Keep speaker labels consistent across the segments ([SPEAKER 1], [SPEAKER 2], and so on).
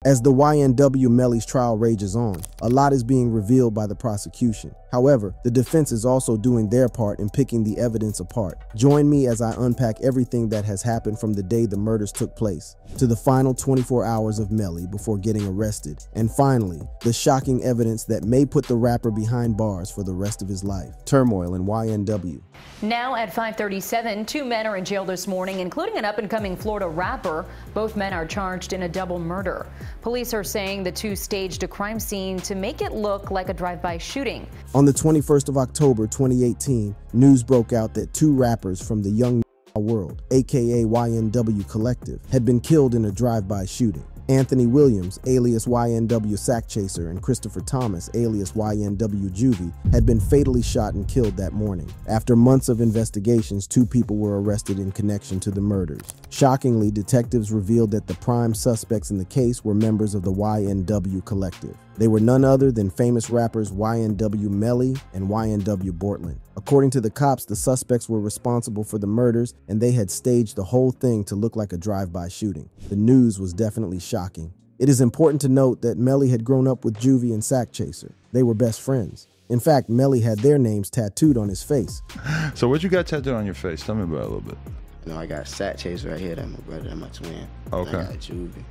[SPEAKER 1] As the YNW Melly's trial rages on, a lot is being revealed by the prosecution. However, the defense is also doing their part in picking the evidence apart. Join me as I unpack everything that has happened from the day the murders took place to the final 24 hours of Melly before getting arrested, and finally, the shocking evidence that may put the rapper behind bars for the rest of his life. Turmoil in YNW.
[SPEAKER 2] Now at 5:37, 2 men are in jail this morning, including an up-and-coming Florida rapper. Both men are charged in a double murder. Police are saying the two staged a crime scene to make it look like a drive-by shooting.
[SPEAKER 1] On the 21st of October 2018, news broke out that 2 rappers from the Young world, aka YNW Collective, had been killed in a drive-by shooting. Anthony Williams, alias YNW Sack Chaser, and Christopher Thomas, alias YNW Juvie, had been fatally shot and killed that morning. After months of investigations, 2 people were arrested in connection to the murders. Shockingly, detectives revealed that the prime suspects in the case were members of the YNW Collective. They were none other than famous rappers YNW Melly and YNW Bortland. According to the cops, the suspects were responsible for the murders, and they had staged the whole thing to look like a drive-by shooting. The news was definitely shocking. It is important to note that Melly had grown up with Juvie and Sack Chaser. They were best friends. In fact, Melly had their names tattooed on his face.
[SPEAKER 3] So what you got tattooed on your face? Tell me about it a little bit.
[SPEAKER 4] You know, I got Sack Chaser right here. That's my brother. That's my twin.
[SPEAKER 3] Okay.
[SPEAKER 4] And I got Juvie.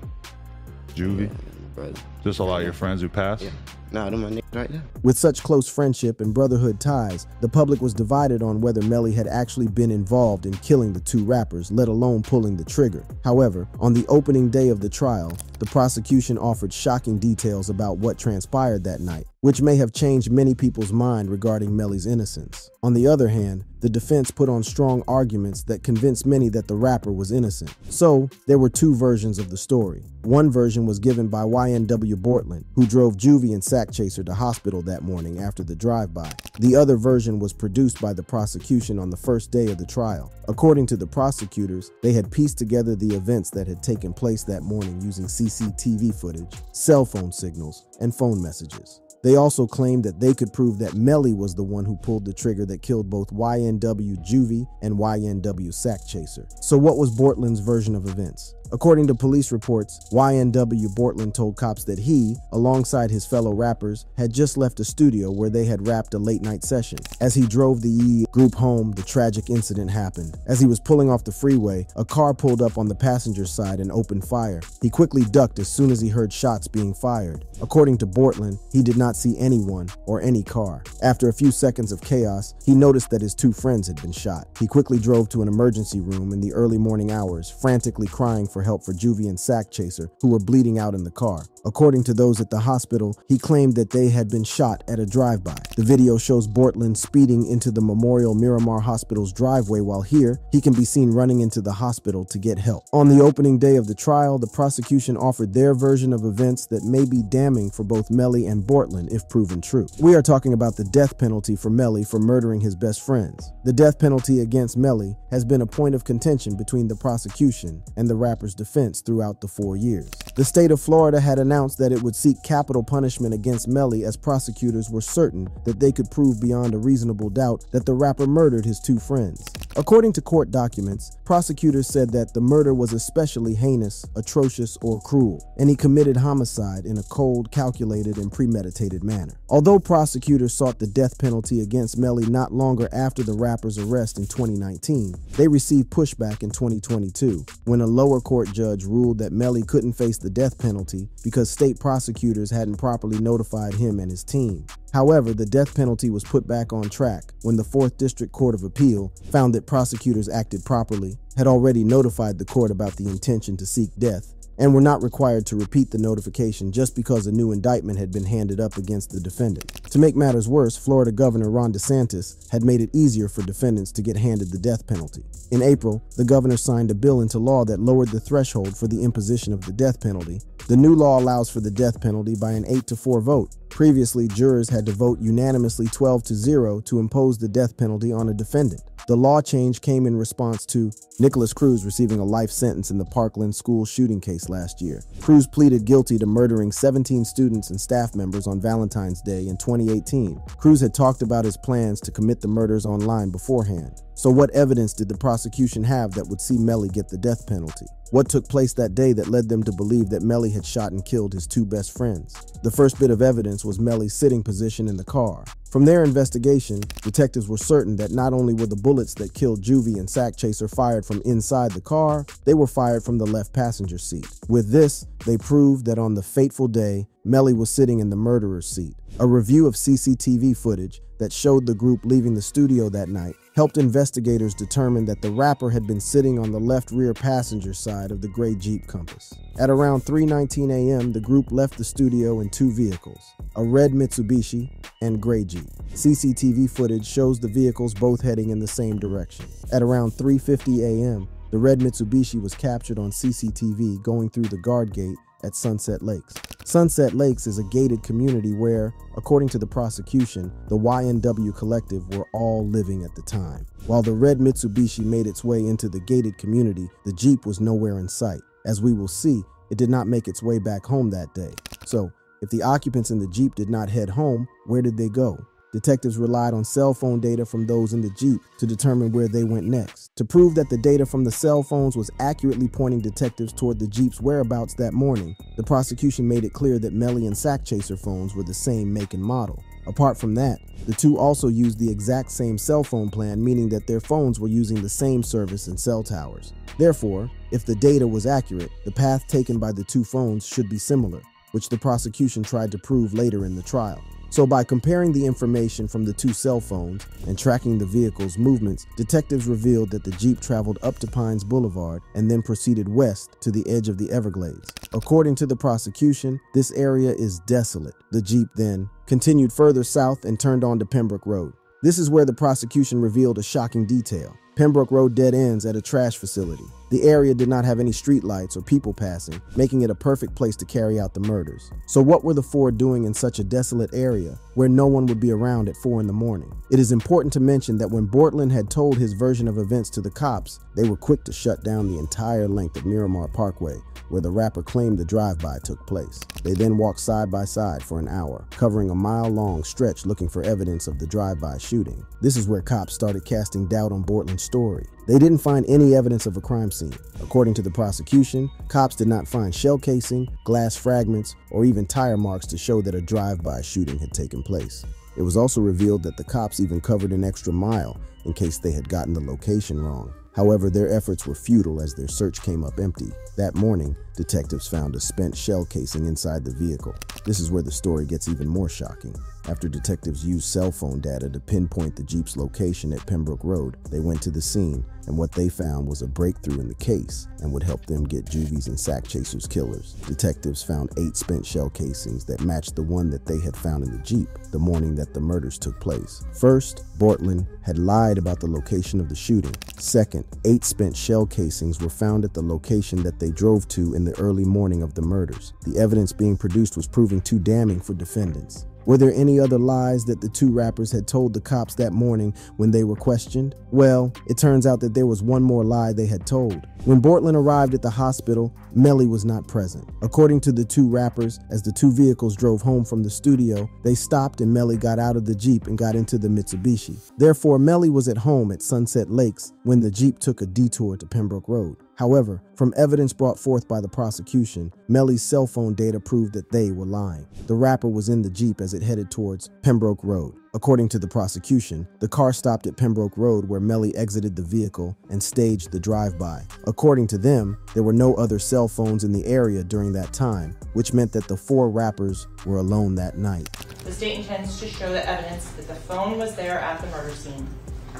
[SPEAKER 3] Juvie?
[SPEAKER 4] Yeah, my brother.
[SPEAKER 3] Just a lot of your friends who passed?
[SPEAKER 4] Yeah. No, them my niggas right there.
[SPEAKER 1] With such close friendship and brotherhood ties, the public was divided on whether Melly had actually been involved in killing the 2 rappers, let alone pulling the trigger. However, on the opening day of the trial, the prosecution offered shocking details about what transpired that night, which may have changed many people's mind regarding Melly's innocence. On the other hand, the defense put on strong arguments that convinced many that the rapper was innocent. So, there were 2 versions of the story. One version was given by YNW Bortland, who drove Juvie and Sack Chaser to hospital that morning after the drive-by. The other version was produced by the prosecution on the first day of the trial. According to the prosecutors, they had pieced together the events that had taken place that morning using CCTV footage, cell phone signals, and phone messages. They also claimed that they could prove that Melly was the one who pulled the trigger that killed both YNW Juvie and YNW Sack Chaser. So what was Bortland's version of events? According to police reports, YNW Bortland told cops that he, alongside his fellow rappers, had just left a studio where they had rapped a late-night session. As he drove the YE group home, the tragic incident happened. As he was pulling off the freeway, a car pulled up on the passenger side and opened fire. He quickly ducked as soon as he heard shots being fired. According to Bortland, he did not see anyone or any car. After a few seconds of chaos, he noticed that his 2 friends had been shot. He quickly drove to an emergency room in the early morning hours, frantically crying for help for Juvie and Sack Chaser, who were bleeding out in the car. According to those at the hospital, he claimed that they had been shot at a drive-by. The video shows Bortland speeding into the Memorial Miramar Hospital's driveway, while here, he can be seen running into the hospital to get help. On the opening day of the trial, the prosecution offered their version of events that may be damning for both Melly and Bortland if proven true. We are talking about the death penalty for Melly for murdering his best friends. The death penalty against Melly has been a point of contention between the prosecution and the rapper's defense throughout the 4 years. The state of Florida had announced that it would seek capital punishment against Melly, as prosecutors were certain that they could prove beyond a reasonable doubt that the rapper murdered his 2 friends. According to court documents, prosecutors said that the murder was especially heinous, atrocious, or cruel, and he committed homicide in a cold, calculated, and premeditated manner. Although prosecutors sought the death penalty against Melly not longer after the rapper's arrest in 2019, they received pushback in 2022 when a lower court judge ruled that Melly couldn't face the death penalty because state prosecutors hadn't properly notified him and his team. However, the death penalty was put back on track when the 4th District Court of Appeal found that prosecutors acted properly, had already notified the court about the intention to seek death, and were not required to repeat the notification just because a new indictment had been handed up against the defendant. To make matters worse, Florida Governor Ron DeSantis had made it easier for defendants to get handed the death penalty. In April, the governor signed a bill into law that lowered the threshold for the imposition of the death penalty. The new law allows for the death penalty by an 8-4 vote. Previously, jurors had to vote unanimously 12-0 to impose the death penalty on a defendant. The law change came in response to Nicholas Cruz receiving a life sentence in the Parkland school shooting case last year. Cruz pleaded guilty to murdering 17 students and staff members on Valentine's Day in 2018. Cruz had talked about his plans to commit the murders online beforehand. So what evidence did the prosecution have that would see Melly get the death penalty? What took place that day that led them to believe that Melly had shot and killed his two best friends? The first bit of evidence was Melly's sitting position in the car. From their investigation, detectives were certain that not only were the bullets that killed Juvie and Sack Chaser fired from inside the car, they were fired from the left passenger seat. With this, they proved that on the fateful day, Melly was sitting in the murderer's seat. A review of CCTV footage that showed the group leaving the studio that night helped investigators determine that the rapper had been sitting on the left rear passenger side of the gray Jeep Compass. At around 3:19 a.m., the group left the studio in two vehicles, a red Mitsubishi and gray Jeep. CCTV footage shows the vehicles both heading in the same direction. At around 3:50 a.m., the red Mitsubishi was captured on CCTV going through the guard gate at Sunset Lakes. Sunset Lakes is a gated community where, according to the prosecution, the YNW collective were all living at the time. While the red Mitsubishi made its way into the gated community, the Jeep was nowhere in sight. As we will see, it did not make its way back home that day. So, if the occupants in the Jeep did not head home, where did they go? Detectives relied on cell phone data from those in the Jeep to determine where they went next. To prove that the data from the cell phones was accurately pointing detectives toward the Jeep's whereabouts that morning, the prosecution made it clear that Melly and Sack Chaser phones were the same make and model. Apart from that, the two also used the exact same cell phone plan, meaning that their phones were using the same service and cell towers. Therefore, if the data was accurate, the path taken by the two phones should be similar, which the prosecution tried to prove later in the trial. So by comparing the information from the two cell phones and tracking the vehicle's movements, detectives revealed that the Jeep traveled up to Pines Boulevard and then proceeded west to the edge of the Everglades. According to the prosecution, this area is desolate. The Jeep then continued further south and turned onto Pembroke Road. This is where the prosecution revealed a shocking detail. Pembroke Road dead ends at a trash facility. The area did not have any street lights or people passing, making it a perfect place to carry out the murders. So what were the four doing in such a desolate area where no one would be around at 4 in the morning? It is important to mention that when Bortland had told his version of events to the cops, they were quick to shut down the entire length of Miramar Parkway, where the rapper claimed the drive-by took place. They then walked side by side for an hour, covering a mile-long stretch looking for evidence of the drive-by shooting. This is where cops started casting doubt on Bortland's story. They didn't find any evidence of a crime scene. According to the prosecution, cops did not find shell casing, glass fragments, or even tire marks to show that a drive-by shooting had taken place. It was also revealed that the cops even covered an extra mile in case they had gotten the location wrong. However, their efforts were futile as their search came up empty. That morning, detectives found a spent shell casing inside the vehicle. This is where the story gets even more shocking. After detectives used cell phone data to pinpoint the Jeep's location at Pembroke Road, they went to the scene, and what they found was a breakthrough in the case and would help them get Juvie's and Sack Chaser's killers. Detectives found 8 spent shell casings that matched the one that they had found in the Jeep the morning that the murders took place. First, Bortland had lied about the location of the shooting. Second, 8 spent shell casings were found at the location that they drove to in the early morning of the murders. The evidence being produced was proving too damning for defendants. Were there any other lies that the two rappers had told the cops that morning when they were questioned? Well, it turns out that there was one more lie they had told. When Bortland arrived at the hospital, Melly was not present. According to the two rappers, as the two vehicles drove home from the studio, they stopped and Melly got out of the Jeep and got into the Mitsubishi. Therefore, Melly was at home at Sunset Lakes when the Jeep took a detour to Pembroke Road. However, from evidence brought forth by the prosecution, Melly's cell phone data proved that they were lying. The rapper was in the Jeep as it headed towards Pembroke Road. According to the prosecution, the car stopped at Pembroke Road where Melly exited the vehicle and staged the drive-by. According to them, there were no other cell phones in the area during that time, which meant that the 4 rappers were alone that night.
[SPEAKER 5] The state intends to show the evidence that the phone was there at the murder scene,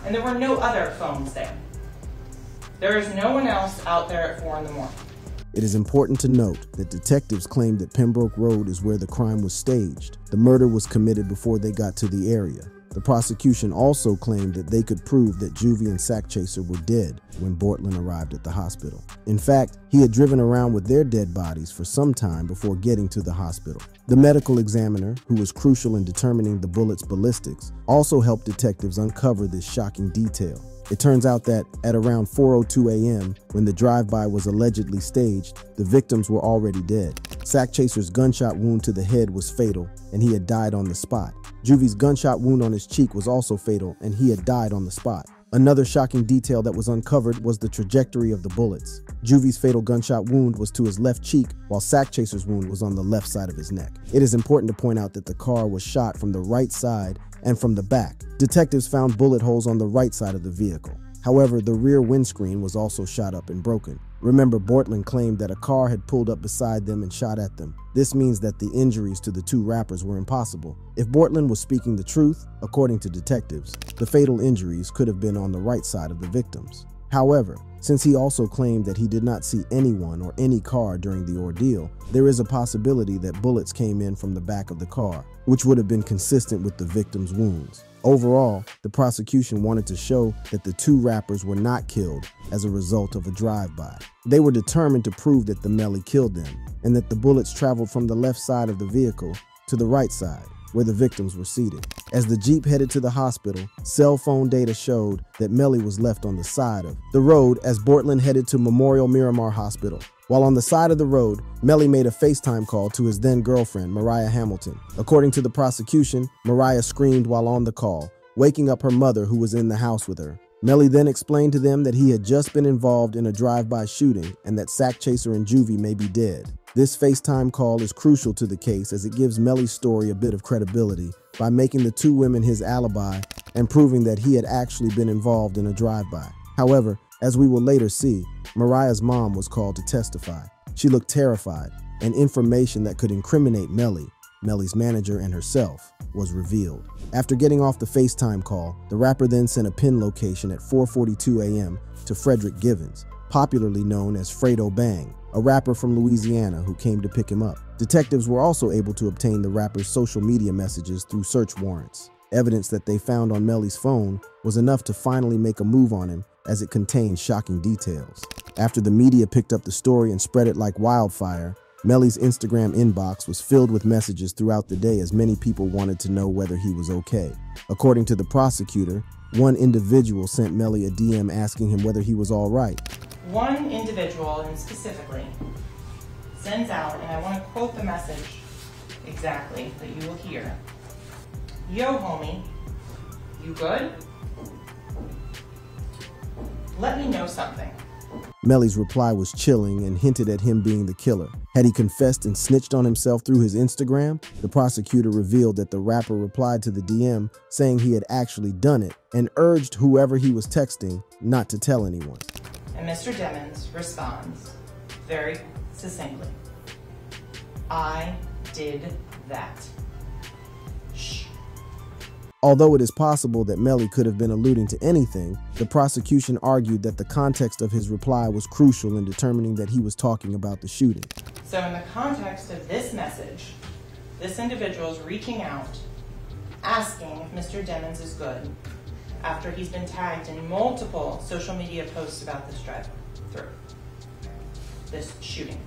[SPEAKER 5] and there were no other phones there. There is no one else out there at 4 in the morning.
[SPEAKER 1] It is important to note that detectives claimed that Pembroke Road is where the crime was staged. The murder was committed before they got to the area. The prosecution also claimed that they could prove that Juvie and Sack Chaser were dead when Bortland arrived at the hospital. In fact, he had driven around with their dead bodies for some time before getting to the hospital. The medical examiner, who was crucial in determining the bullet's ballistics, also helped detectives uncover this shocking detail. It turns out that at around 4:02 a.m., when the drive-by was allegedly staged, the victims were already dead. Sack Chaser's gunshot wound to the head was fatal, and he had died on the spot. Juvie's gunshot wound on his cheek was also fatal, and he had died on the spot. Another shocking detail that was uncovered was the trajectory of the bullets. Juvie's fatal gunshot wound was to his left cheek, while Sack Chaser's wound was on the left side of his neck. It is important to point out that the car was shot from the right side and from the back. Detectives found bullet holes on the right side of the vehicle. However, the rear windscreen was also shot up and broken. Remember, Bortland claimed that a car had pulled up beside them and shot at them. This means that the injuries to the two rappers were impossible. If Bortland was speaking the truth, according to detectives, the fatal injuries could have been on the right side of the victims. However, since he also claimed that he did not see anyone or any car during the ordeal, there is a possibility that bullets came in from the back of the car, which would have been consistent with the victim's wounds. Overall, the prosecution wanted to show that the two rappers were not killed as a result of a drive-by. They were determined to prove that the Melly killed them, and that the bullets traveled from the left side of the vehicle to the right side, where the victims were seated. As the Jeep headed to the hospital, cell phone data showed that Melly was left on the side of the road as Bortland headed to Memorial Miramar Hospital. While on the side of the road, Melly made a FaceTime call to his then-girlfriend, Mariah Hamilton. According to the prosecution, Mariah screamed while on the call, waking up her mother who was in the house with her. Melly then explained to them that he had just been involved in a drive-by shooting and that Sack Chaser and Juvie may be dead. This FaceTime call is crucial to the case as it gives Melly's story a bit of credibility by making the two women his alibi and proving that he had actually been involved in a drive-by. However, as we will later see, Mariah's mom was called to testify. She looked terrified, and information that could incriminate Melly, Melly's manager, and herself was revealed. After getting off the FaceTime call, the rapper then sent a pin location at 4:42 a.m. to Frederick Givens, popularly known as Fredo Bang, a rapper from Louisiana who came to pick him up. Detectives were also able to obtain the rapper's social media messages through search warrants. Evidence that they found on Melly's phone was enough to finally make a move on him, as it contained shocking details. After the media picked up the story and spread it like wildfire, Melly's Instagram inbox was filled with messages throughout the day as many people wanted to know whether he was okay. According to the prosecutor, one individual sent Melly a DM asking him whether he was all right.
[SPEAKER 5] One individual, and specifically, sends out, and I want to quote the message exactly that you will hear. Yo, homie, you good? Let me know something.
[SPEAKER 1] Melly's reply was chilling and hinted at him being the killer. Had he confessed and snitched on himself through his Instagram? The prosecutor revealed that the rapper replied to the DM saying he had actually done it and urged whoever he was texting not to tell anyone.
[SPEAKER 5] And Mr. Demmons responds very succinctly, I did that. Shh.
[SPEAKER 1] Although it is possible that Melly could have been alluding to anything, the prosecution argued that the context of his reply was crucial in determining that he was talking about the shooting.
[SPEAKER 5] So in the context of this message, this individual is reaching out, asking if Mr. Demmons is good, after he's been tagged in multiple social media posts about this drive-through, this shooting.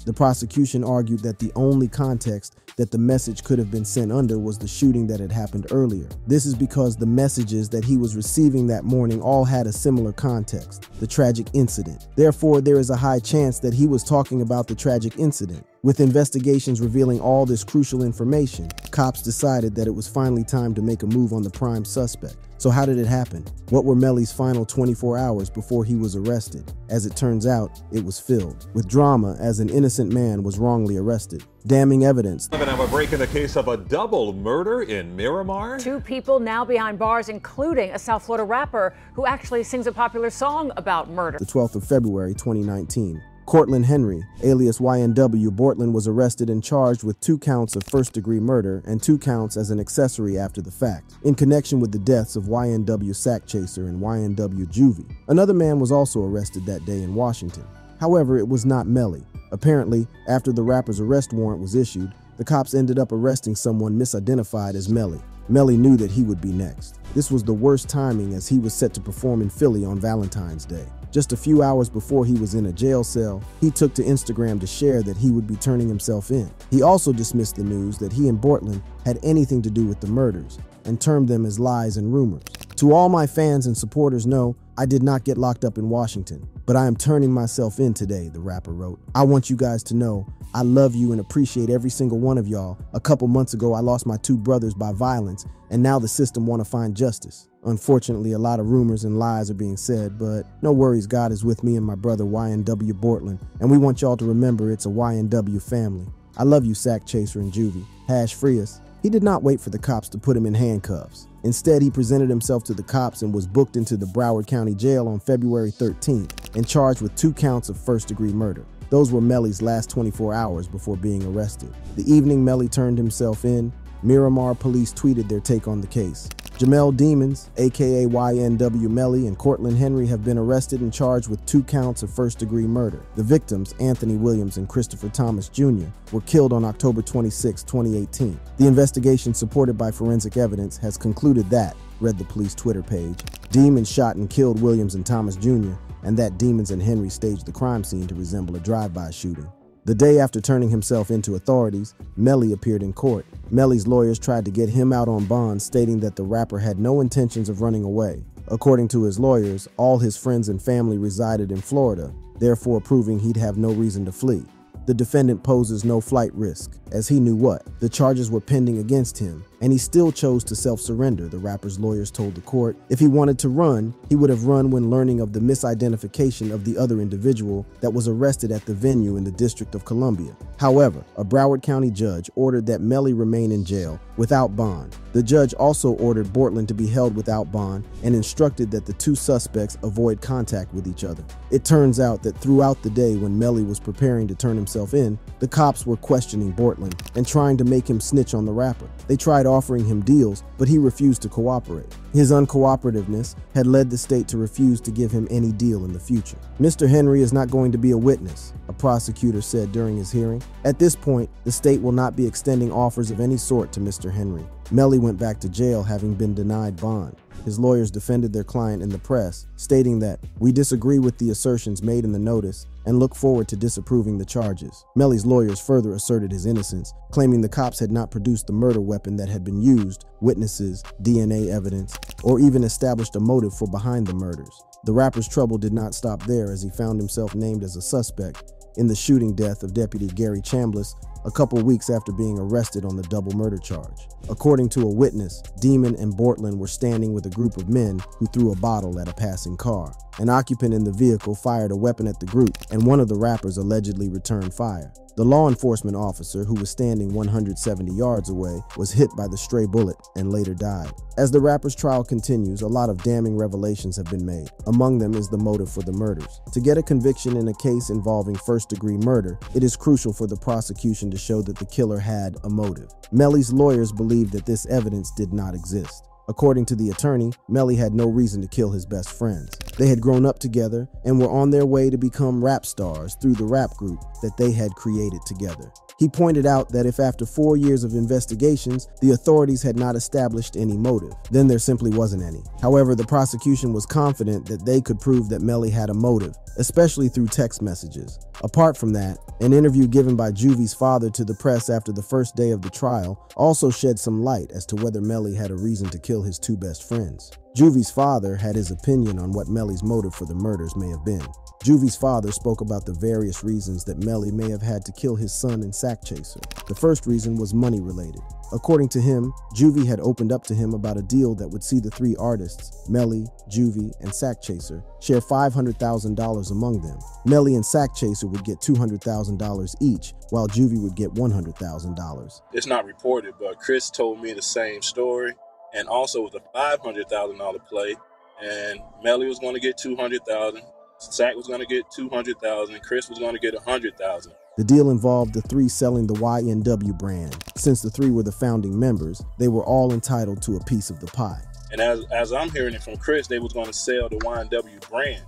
[SPEAKER 1] The prosecution argued that the only context that the message could have been sent under was the shooting that had happened earlier. This is because the messages that he was receiving that morning all had a similar context, the tragic incident. Therefore, there is a high chance that he was talking about the tragic incident. With investigations revealing all this crucial information, cops decided that it was finally time to make a move on the prime suspect. So how did it happen? What were Melly's final 24 hours before he was arrested? As it turns out, it was filled with drama as an innocent man was wrongly arrested. Damning evidence.
[SPEAKER 6] We're going to have a break in the case of a double murder in Miramar.
[SPEAKER 7] Two people now behind bars, including a South Florida rapper who actually sings a popular song about murder.
[SPEAKER 1] The 12th of February, 2019. Cortland Henry, alias YNW Bortland, was arrested and charged with 2 counts of first-degree murder and 2 counts as an accessory after the fact, in connection with the deaths of YNW Sack Chaser and YNW Juvie. Another man was also arrested that day in Washington. However, it was not Melly. Apparently, after the rapper's arrest warrant was issued, the cops ended up arresting someone misidentified as Melly. Melly knew that he would be next. This was the worst timing as he was set to perform in Philly on Valentine's Day. Just a few hours before he was in a jail cell, he took to Instagram to share that he would be turning himself in. He also dismissed the news that he and Bortland had anything to do with the murders and termed them as lies and rumors. To all my fans and supporters know, I did not get locked up in Washington, but I am turning myself in today, the rapper wrote. I want you guys to know I love you and appreciate every single one of y'all. A couple months ago, I lost my 2 brothers by violence, and now the system want to find justice. Unfortunately, a lot of rumors and lies are being said, but no worries, God is with me and my brother YNW Bortland, and we want y'all to remember it's a YNW family. I love you, Sack Chaser and Juvie. Hash free us. He did not wait for the cops to put him in handcuffs. Instead, he presented himself to the cops and was booked into the Broward County Jail on February 13th and charged with 2 counts of first-degree murder. Those were Melly's last 24 hours before being arrested. The evening Melly turned himself in, Miramar police tweeted their take on the case. Jamel Demons, aka YNW Melly, and Cortland Henry have been arrested and charged with 2 counts of first-degree murder. The victims, Anthony Williams and Christopher Thomas Jr., were killed on October 26, 2018. The investigation, supported by forensic evidence, has concluded that, read the police Twitter page, Demons shot and killed Williams and Thomas Jr., and that Demons and Henry staged the crime scene to resemble a drive-by shooting. The day after turning himself into authorities, Melly appeared in court. Melly's lawyers tried to get him out on bond, stating that the rapper had no intentions of running away. According to his lawyers, all his friends and family resided in Florida, therefore proving he'd have no reason to flee. The defendant poses no flight risk, as he knew what? The charges were pending against him, and he still chose to self-surrender, the rapper's lawyers told the court. If he wanted to run, he would have run when learning of the misidentification of the other individual that was arrested at the venue in the District of Columbia. However, a Broward County judge ordered that Melly remain in jail without bond. The judge also ordered Bortland to be held without bond and instructed that the 2 suspects avoid contact with each other. It turns out that throughout the day when Melly was preparing to turn himself in, the cops were questioning Bortland and trying to make him snitch on the rapper. They tried offering him deals, but he refused to cooperate. His uncooperativeness had led the state to refuse to give him any deal in the future. Mr. Henry is not going to be a witness, a prosecutor said during his hearing. At this point, the state will not be extending offers of any sort to Mr. Henry. Melly went back to jail having been denied bond. His lawyers defended their client in the press, stating that, "We disagree with the assertions made in the notice and look forward to disapproving the charges." Melly's lawyers further asserted his innocence, claiming the cops had not produced the murder weapon that had been used, witnesses, DNA evidence, or even established a motive for behind the murders. The rapper's trouble did not stop there, as he found himself named as a suspect in the shooting death of Deputy Gary Chambliss a couple weeks after being arrested on the double murder charge. According to a witness, Demon and Bortland were standing with a group of men who threw a bottle at a passing car. An occupant in the vehicle fired a weapon at the group, and one of the rappers allegedly returned fire. The law enforcement officer, who was standing 170 yards away, was hit by the stray bullet and later died. As the rapper's trial continues, a lot of damning revelations have been made. Among them is the motive for the murders. To get a conviction in a case involving first-degree murder, it is crucial for the prosecution to show that the killer had a motive. Melly's lawyers believed that this evidence did not exist. According to the attorney, Melly had no reason to kill his best friends. They had grown up together and were on their way to become rap stars through the rap group that they had created together. He pointed out that if after 4 years of investigations, the authorities had not established any motive, then there simply wasn't any. However, the prosecution was confident that they could prove that Melly had a motive, especially through text messages. Apart from that, an interview given by Juvie's father to the press after the first day of the trial also shed some light as to whether Melly had a reason to kill his 2 best friends. Juvie's father had his opinion on what Melly's motive for the murders may have been. Juvie's father spoke about the various reasons that Melly may have had to kill his son and Sack Chaser. The first reason was money related. According to him, Juvie had opened up to him about a deal that would see the 3 artists, Melly, Juvie, and Sack Chaser, share $500,000 among them. Melly and Sack Chaser would get $200,000 each, while Juvie would get $100,000.
[SPEAKER 8] It's not reported, but Chris told me the same story, and also with a $500,000 play, and Melly was going to get $200,000, Sack was going to get $200,000, and Chris was going to get $100,000.
[SPEAKER 1] The deal involved the 3 selling the YNW brand. Since the 3 were the founding members, they were all entitled to a piece of the pie.
[SPEAKER 8] And as I'm hearing it from Chris, they was going to sell the YNW brand,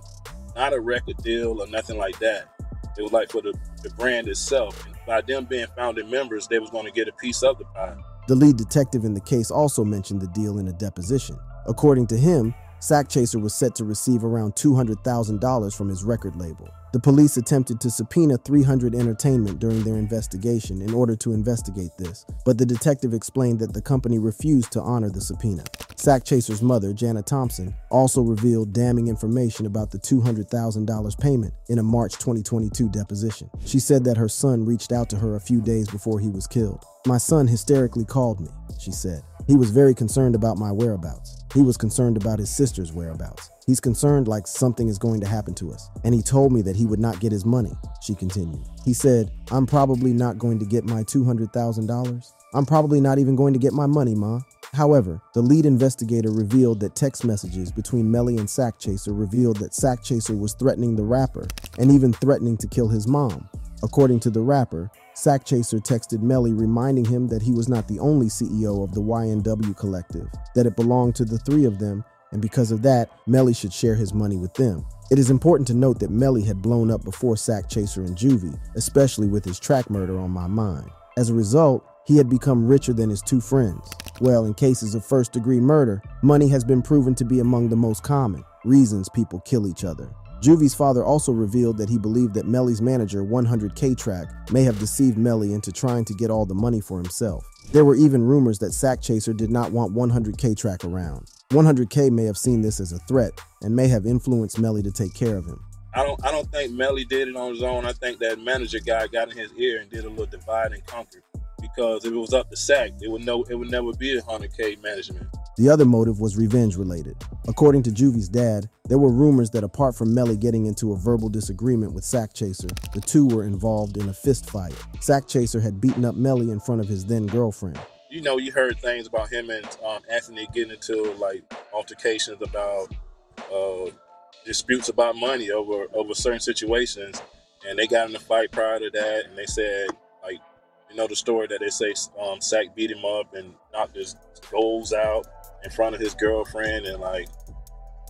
[SPEAKER 8] not a record deal or nothing like that. It was like for the brand itself. And by them being founding members, they was going to get a piece of the pie.
[SPEAKER 1] The lead detective in the case also mentioned the deal in a deposition. According to him, Sack Chaser was set to receive around $200,000 from his record label. The police attempted to subpoena 300 Entertainment during their investigation in order to investigate this, but the detective explained that the company refused to honor the subpoena. Sack Chaser's mother, Janet Thompson, also revealed damning information about the $200,000 payment in a March 2022 deposition. She said that her son reached out to her a few days before he was killed. "My son hysterically called me," she said. "He was very concerned about my whereabouts. He was concerned about his sister's whereabouts. He's concerned like something is going to happen to us. And he told me that he would not get his money," she continued. "He said, 'I'm probably not going to get my $200,000. I'm probably not even going to get my money, Ma.'" However, the lead investigator revealed that text messages between Melly and Sack Chaser revealed that Sack Chaser was threatening the rapper and even threatening to kill his mom. According to the rapper, Sack Chaser texted Melly reminding him that he was not the only CEO of the YNW collective, that it belonged to the three of them, and because of that, Melly should share his money with them. It is important to note that Melly had blown up before Sack Chaser and Juvie, especially with his track murder on my mind. As a result, he had become richer than his two friends. Well, in cases of first-degree murder, money has been proven to be among the most common reasons people kill each other. Juvie's father also revealed that he believed that Melly's manager, 100K Track, may have deceived Melly into trying to get all the money for himself. There were even rumors that Sack Chaser did not want 100K Track around. 100K may have seen this as a threat and may have influenced Melly to take care of him.
[SPEAKER 8] I don't think Melly did it on his own. I think that manager guy got in his ear and did a little divide and conquer. Because if it was up to Sack, it would never be 100K management.
[SPEAKER 1] The other motive was revenge related. According to Juvie's dad, there were rumors that apart from Melly getting into a verbal disagreement with Sack Chaser, the two were involved in a fist fight. Sack Chaser had beaten up Melly in front of his then girlfriend.
[SPEAKER 8] You know, you heard things about him and Anthony getting into like altercations about disputes about money over certain situations, and they got in a fight prior to that, and they said, like, you know the story that they say Sack beat him up and knocked his goals out in front of his girlfriend, and like,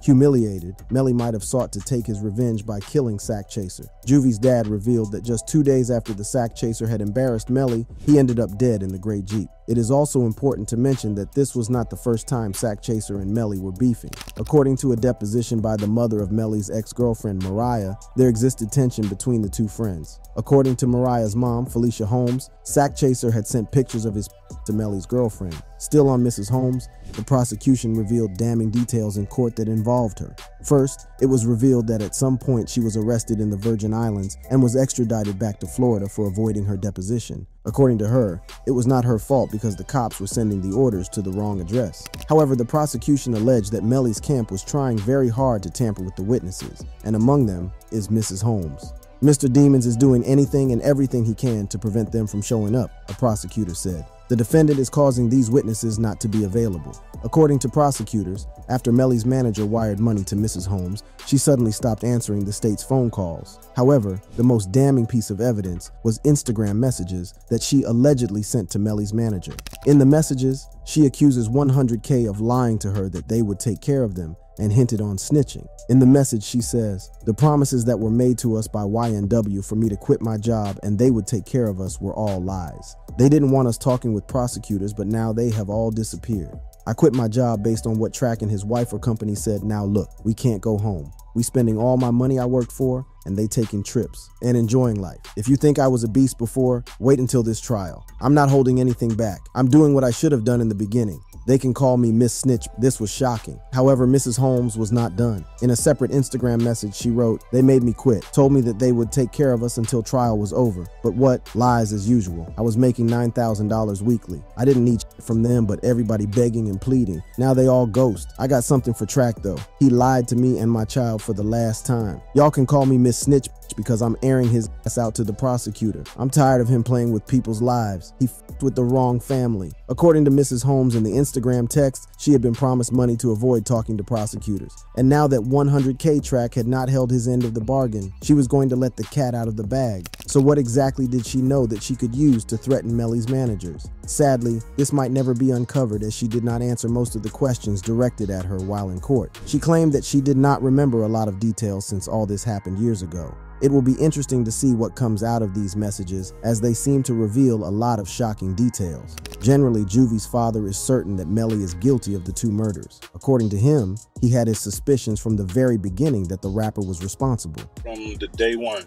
[SPEAKER 1] Humiliated, Melly might have sought to take his revenge by killing Sack Chaser. Juvie's dad revealed that just 2 days after the Sack Chaser had embarrassed Melly, he ended up dead in the gray Jeep. It is also important to mention that this was not the first time Sack Chaser and Melly were beefing. According to a deposition by the mother of Melly's ex-girlfriend, Mariah, there existed tension between the two friends. According to Mariah's mom, Felicia Holmes, Sack Chaser had sent pictures of his to Melly's girlfriend. Still on Mrs. Holmes, the prosecution revealed damning details in court that involved her. First, it was revealed that at some point she was arrested in the Virgin Islands and was extradited back to Florida for avoiding her deposition. According to her, it was not her fault because the cops were sending the orders to the wrong address. However, the prosecution alleged that Melly's camp was trying very hard to tamper with the witnesses, and among them is Mrs. Holmes. "Mr. Demons is doing anything and everything he can to prevent them from showing up," a prosecutor said. "The defendant is causing these witnesses not to be available." According to prosecutors, after Melly's manager wired money to Mrs. Holmes, she suddenly stopped answering the state's phone calls. However, the most damning piece of evidence was Instagram messages that she allegedly sent to Melly's manager. In the messages, she accuses 100K of lying to her that they would take care of them and hinted on snitching. In the message, she says, "The promises that were made to us by YNW for me to quit my job and they would take care of us were all lies. They didn't want us talking with prosecutors, but now they have all disappeared. I quit my job based on what Track and his wife or company said. Now look, we can't go home. We spending all my money I worked for, and they taking trips and enjoying life. If you think I was a beast before, wait until this trial. I'm not holding anything back. I'm doing what I should have done in the beginning. They can call me Miss Snitch." This was shocking. However, Mrs. Holmes was not done. In a separate Instagram message, she wrote, "They made me quit, told me that they would take care of us until trial was over. But what? Lies as usual. I was making $9,000 weekly. I didn't need shit from them, but everybody begging and pleading. Now they all ghost. I got something for Track though. He lied to me and my child for the last time. Y'all can call me Miss Snitch because I'm airing his ass out to the prosecutor. I'm tired of him playing with people's lives. He f***ed with the wrong family." According to Mrs. Holmes in the Instagram text, she had been promised money to avoid talking to prosecutors. And now that 100K Track had not held his end of the bargain, she was going to let the cat out of the bag. So what exactly did she know that she could use to threaten Melly's managers? Sadly, this might never be uncovered as she did not answer most of the questions directed at her while in court. She claimed that she did not remember a lot of details since all this happened years ago. It will be interesting to see what comes out of these messages, as they seem to reveal a lot of shocking details. Generally, Juvie's father is certain that Melly is guilty of the 2 murders. According to him, he had his suspicions from the very beginning that the rapper was responsible.
[SPEAKER 8] From the day one,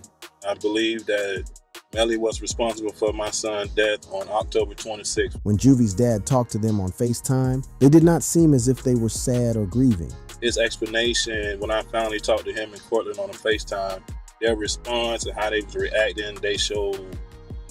[SPEAKER 8] I believe that Melly was responsible for my son's death on October 26th.
[SPEAKER 1] When Juvie's dad talked to them on FaceTime, they did not seem as if they were sad or grieving.
[SPEAKER 8] His explanation, when I finally talked to him and Cortland on a FaceTime, their response and how they was reacting, they showed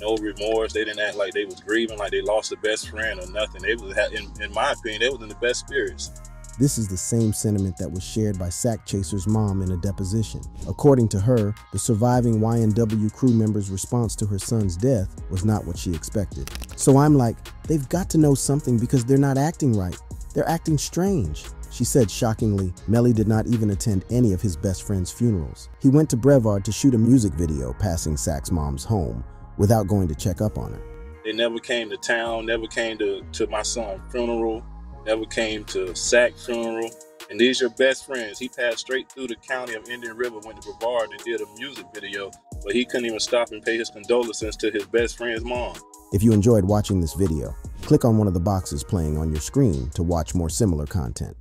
[SPEAKER 8] no remorse. They didn't act like they was grieving, like they lost a best friend or nothing. They was, in my opinion, they was in the best spirits.
[SPEAKER 1] This is the same sentiment that was shared by Sack Chaser's mom in a deposition. According to her, the surviving YNW crew member's response to her son's death was not what she expected. So I'm like, they've got to know something because they're not acting right. They're acting strange. She said shockingly, Melly did not even attend any of his best friend's funerals. He went to Brevard to shoot a music video passing Sack's mom's home without going to check up on her.
[SPEAKER 8] They never came to town, never came to my son's funeral, never came to Sack's funeral. And these are your best friends. He passed straight through the county of Indian River, went to Brevard and did a music video, but he couldn't even stop and pay his condolences to his best friend's mom.
[SPEAKER 1] If you enjoyed watching this video, click on one of the boxes playing on your screen to watch more similar content.